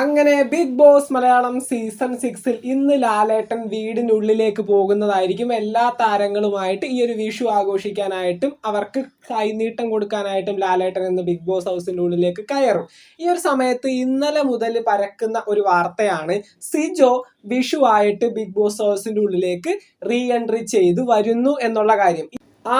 അങ്ങനെ big Boss Malayalam season 6-ൽ ഇന്ന് ലാലേട്ടൻ വീടിനുള്ളിലേക്ക് പോകുന്നതായിരിക്കും. എല്ലാ താരങ്ങളുമായിട്ട് ഈ ഒരു വിഷു ആഘോഷിക്കാനായിട്ടും അവർക്ക് കൈനീട്ടം കൊടുക്കാനായിട്ടും ലാലേട്ടൻ ഇന്ന് ബിഗ് ബോസ് ഹൗസിന്റെ ഉള്ളിലേക്ക് കയറും. ഈ ഒരു സമയത്ത് ഇന്നലെ മുതൽ പരക്കുന്ന ഒരു വാർത്തയാണ് സിജോ വിഷു ആയിട്ട് ബിഗ് ബോസ് ഹൗസിന്റെ ഉള്ളിലേക്ക് റീ എൻട്രി ചെയ്തു വരുന്നു എന്നുള്ള കാര്യം.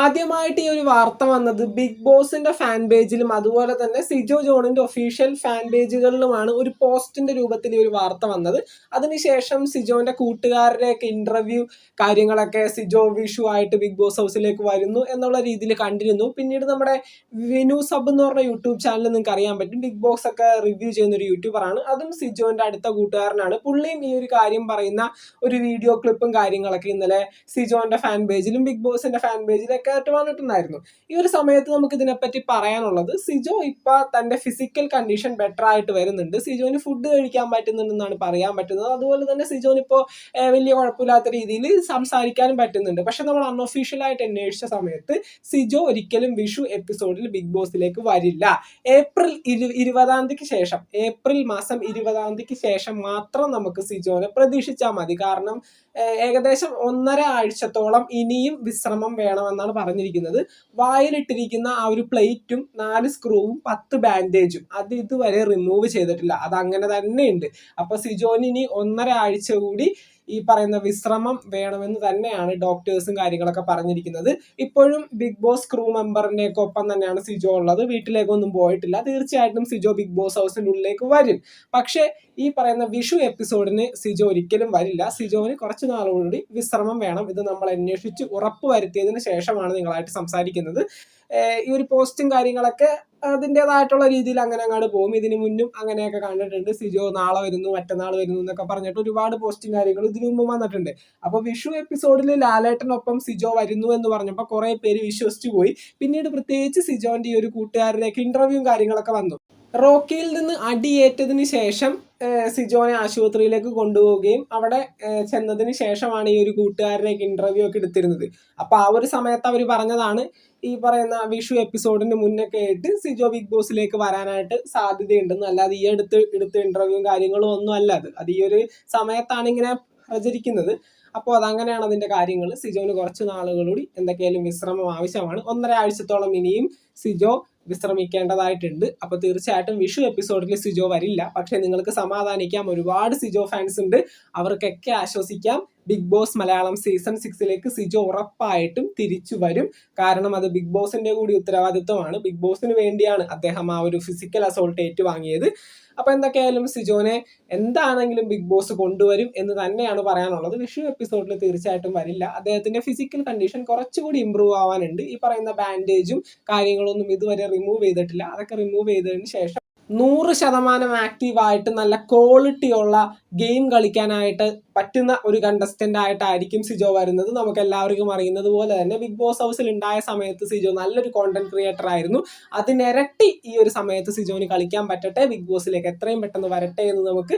ആദ്യമായിട്ട് ഈ ഒരു വാർത്ത വന്നത് ബിഗ് ബോസിന്റെ ഫാൻ പേജിലും അതുപോലെ തന്നെ സിജോ ജോണിന്റെ ഒഫീഷ്യൽ ഫാൻ പേജുകളിലുമാണ് ഒരു പോസ്റ്റിന്റെ രൂപത്തിൽ ഈ ഒരു വാർത്ത വന്നത്. അതിനുശേഷം സിജോന്റെ കൂട്ടുകാരുടെയൊക്കെ ഇന്റർവ്യൂ കാര്യങ്ങളൊക്കെ സിജോ വിഷു ആയിട്ട് ബിഗ് ബോസ് ഹൗസിലേക്ക് വരുന്നു എന്നുള്ള രീതിയിൽ കണ്ടിരുന്നു. പിന്നീട് നമ്മുടെ വിനു സബ് എന്ന് പറഞ്ഞ യൂട്യൂബ് ചാനൽ നിങ്ങൾക്ക് അറിയാൻ പറ്റും. ബിഗ് ബോസ് ഒക്കെ റിവ്യൂ ചെയ്യുന്ന ഒരു യൂട്യൂബറാണ്. അതും സിജോന്റെ അടുത്ത കൂട്ടുകാരനാണ്. പുള്ളിയും ഈ ഒരു കാര്യം പറയുന്ന ഒരു വീഡിയോ ക്ലിപ്പും കാര്യങ്ങളൊക്കെ ഇന്നലെ സിജോന്റെ ഫാൻ പേജിലും ബിഗ് ബോസിന്റെ ഫാൻ പേജിലും ആയിട്ട് വന്നിട്ടുണ്ടായിരുന്നു. ഈ ഒരു സമയത്ത് നമുക്ക് ഇതിനെപ്പറ്റി പറയാനുള്ളത്, സിജോ ഇപ്പൊ തന്റെ ഫിസിക്കൽ കണ്ടീഷൻ ബെറ്റർ ആയിട്ട് വരുന്നുണ്ട്. സിജോന് ഫുഡ് കഴിക്കാൻ പറ്റുന്നുണ്ടെന്നാണ് പറയാൻ പറ്റുന്നത്. അതുപോലെ തന്നെ സിജോന് ഇപ്പോൾ വലിയ കുഴപ്പമില്ലാത്ത രീതിയിൽ സംസാരിക്കാനും പറ്റുന്നുണ്ട്. പക്ഷെ നമ്മൾ അൺഒഫീഷ്യൽ ആയിട്ട് അന്വേഷിച്ച സമയത്ത് സിജോ ഒരിക്കലും വിഷു എപ്പിസോഡിൽ ബിഗ് ബോസിലേക്ക് വരില്ല. ഏപ്രിൽ 20 ശേഷം, ഏപ്രിൽ മാസം 20 ശേഷം മാത്രം നമുക്ക് സിജോനെ പ്രതീക്ഷിച്ചാൽ മതി. കാരണം ഏകദേശം 1.5 ആഴ്ചത്തോളം ഇനിയും വിശ്രമം വേണമെന്നാണ് പറഞ്ഞിരിക്കുന്നത്. വായിലിട്ടിരിക്കുന്ന ആ ഒരു പ്ലേറ്റും 4 സ്ക്രൂവും 10 ബാൻഡേജും അത് ഇതുവരെ റിമൂവ് ചെയ്തിട്ടില്ല. അത് അങ്ങനെ തന്നെയുണ്ട്. അപ്പൊ സിജോന് ഇനി 1.5 ആഴ്ച കൂടി ഈ പറയുന്ന വിശ്രമം വേണമെന്ന് തന്നെയാണ് ഡോക്ടേഴ്സും കാര്യങ്ങളൊക്കെ പറഞ്ഞിരിക്കുന്നത്. ഇപ്പോഴും ബിഗ് ബോസ് ക്രൂ മെമ്പറിന്റെ ഒക്കെ ഒപ്പം തന്നെയാണ് സിജോ ഉള്ളത്. വീട്ടിലേക്കൊന്നും പോയിട്ടില്ല. തീർച്ചയായിട്ടും സിജോ ബിഗ് ബോസ് ഹൗസിന്റെ ഉള്ളിലേക്ക് വരും. പക്ഷേ ഈ പറയുന്ന വിഷു എപ്പിസോഡിന് സിജോ ഒരിക്കലും വരില്ല. സിജോന് കുറച്ച് നാളുകൂടി വിശ്രമം വേണം. ഇത് നമ്മൾ അന്വേഷിച്ച് ഉറപ്പ് വരുത്തിയതിന് ശേഷമാണ് നിങ്ങളായിട്ട് സംസാരിക്കുന്നത്. ഈ ഒരു പോസ്റ്റും കാര്യങ്ങളൊക്കെ അതിൻ്റെതായിട്ടുള്ള രീതിയിൽ അങ്ങനെ അങ്ങോട്ട് പോകും. ഇതിന് മുന്നും അങ്ങനെയൊക്കെ കണ്ടിട്ടുണ്ട്. സിജോ നാളെ വരുന്നു, മറ്റന്നാൾ വരുന്നു എന്നൊക്കെ പറഞ്ഞിട്ട് ഒരുപാട് പോസ്റ്റും കാര്യങ്ങളും ഇതിനു മുമ്പ് വന്നിട്ടുണ്ട്. അപ്പൊ വിഷു എപ്പിസോഡിൽ ലാലേട്ടനൊപ്പം സിജോ വരുന്നു എന്ന് പറഞ്ഞപ്പോൾ കുറെ പേര് വിശ്വസിച്ചു പോയി. പിന്നീട് പ്രത്യേകിച്ച് സിജോന്റെ ഈ ഒരു കൂട്ടുകാരുടെയൊക്കെ ഇന്റർവ്യൂവും കാര്യങ്ങളൊക്കെ വന്നു. റോക്കിയിൽ നിന്ന് അടിയേറ്റതിന് ശേഷം സിജോനെ ആശുപത്രിയിലേക്ക് കൊണ്ടുപോവുകയും അവിടെ ചെന്നതിന് ശേഷമാണ് ഈ ഒരു കൂട്ടുകാരുടെയൊക്കെ ഇന്റർവ്യൂ ഒക്കെ എടുത്തിരുന്നത്. അപ്പൊ ആ ഒരു സമയത്ത് അവർ പറഞ്ഞതാണ് ഈ പറയുന്ന വിഷു എപ്പിസോഡിന് മുന്നൊക്കെ ആയിട്ട് സിജോ ബിഗ് ബോസിലേക്ക് വരാനായിട്ട് സാധ്യതയുണ്ടെന്ന്. അല്ലാതെ ഈ എടുത്ത ഇന്റർവ്യൂവും കാര്യങ്ങളും ഒന്നും അല്ല. അത് ഈ ഒരു സമയത്താണ് ഇങ്ങനെ പ്രചരിക്കുന്നത്. അപ്പോൾ അതങ്ങനെയാണ് അതിന്റെ കാര്യങ്ങൾ. സിജോന് കുറച്ച് നാളുകൂടി എന്തൊക്കെയായാലും വിശ്രമം ആവശ്യമാണ്. 1.5 ആഴ്ചത്തോളം ഇനിയും സിജോ വിശ്രമിക്കേണ്ടതായിട്ടുണ്ട്. അപ്പോൾ തീർച്ചയായിട്ടും വിഷു എപ്പിസോഡിൽ സിജോ വരില്ല. പക്ഷെ നിങ്ങൾക്ക് സമാധാനിക്കാം, ഒരുപാട് സിജോ ഫാൻസ് ഉണ്ട്. അവർക്കൊക്കെ ആശ്വസിക്കാം. ബിഗ് ബോസ് മലയാളം സീസൺ 6ലേക്ക് സിജോ ഉറപ്പായിട്ടും തിരിച്ചു വരും. കാരണം അത് ബിഗ് ബോസിന്റെ കൂടി ഉത്തരവാദിത്വമാണ്. ബിഗ് ബോസിന് വേണ്ടിയാണ് അദ്ദേഹം ആ ഒരു ഫിസിക്കൽ അസോൾട്ട് ഏറ്റുവാങ്ങിയത്. അപ്പൊ എന്തൊക്കെയായാലും സിജോനെ എന്താണെങ്കിലും ബിഗ് ബോസ് കൊണ്ടുവരും എന്ന് തന്നെയാണ് പറയാനുള്ളത്. വിഷു എപ്പിസോഡിൽ തീർച്ചയായിട്ടും വരില്ല. അദ്ദേഹത്തിന്റെ ഫിസിക്കൽ കണ്ടീഷൻ കുറച്ചുകൂടി ഇമ്പ്രൂവ് ആവാനുണ്ട്. ഈ പറയുന്ന ബാൻഡേജും കാര്യങ്ങളൊന്നും ഇതുവരെ റിമൂവ് ചെയ്തിട്ടില്ല. അതൊക്കെ റിമൂവ് ചെയ്തതിന് ശേഷം 100% ആക്റ്റീവായിട്ട് നല്ല ക്വാളിറ്റി ഉള്ള ഗെയിം കളിക്കാനായിട്ട് പറ്റുന്ന ഒരു കണ്ടസ്റ്റന്റ് ആയിട്ടായിരിക്കും സിജോ വരുന്നത്. നമുക്ക് എല്ലാവർക്കും അറിയുന്നത് പോലെ തന്നെ ബിഗ് ബോസ് ഹൗസിൽ ഉണ്ടായ സമയത്ത് സിജോ നല്ലൊരു കോണ്ടന്റ് ക്രിയേറ്റർ ആയിരുന്നു. അതിനിരട്ടി ഈ ഒരു സമയത്ത് സിജോന് കളിക്കാൻ പറ്റട്ടെ, ബിഗ് ബോസിലേക്ക് എത്രയും പെട്ടെന്ന് വരട്ടെ എന്ന് നമുക്ക്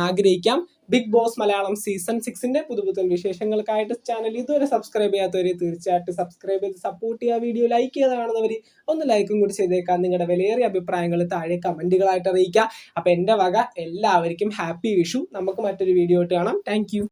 ആഗ്രഹിക്കാം. ബിഗ് ബോസ് മലയാളം സീസൺ 6ന്റെ പുതുപുത്തൻ വിശേഷങ്ങൾക്കായിട്ട് ചാനൽ ഇതുവരെ സബ്സ്ക്രൈബ് ചെയ്യാത്തവർ തീർച്ചയായിട്ടും സബ്സ്ക്രൈബ് ചെയ്ത് സപ്പോർട്ട് ചെയ്യുക. വീഡിയോ ലൈക്ക് ചെയ്ത് കാണുന്നവർ ഒന്ന് ലൈക്കും കൂടി ചെയ്തേക്കാം. നിങ്ങളുടെ വിലയേറിയ അഭിപ്രായങ്ങൾ താഴെ കമന്റുകളായിട്ട് അറിയിക്കുക. അപ്പൊ എന്റെ വക എല്ലാവർക്കും ഹാപ്പി വിഷു. നമുക്ക് മറ്റൊരു വീഡിയോ ആയിട്ട് കാണാം. താങ്ക്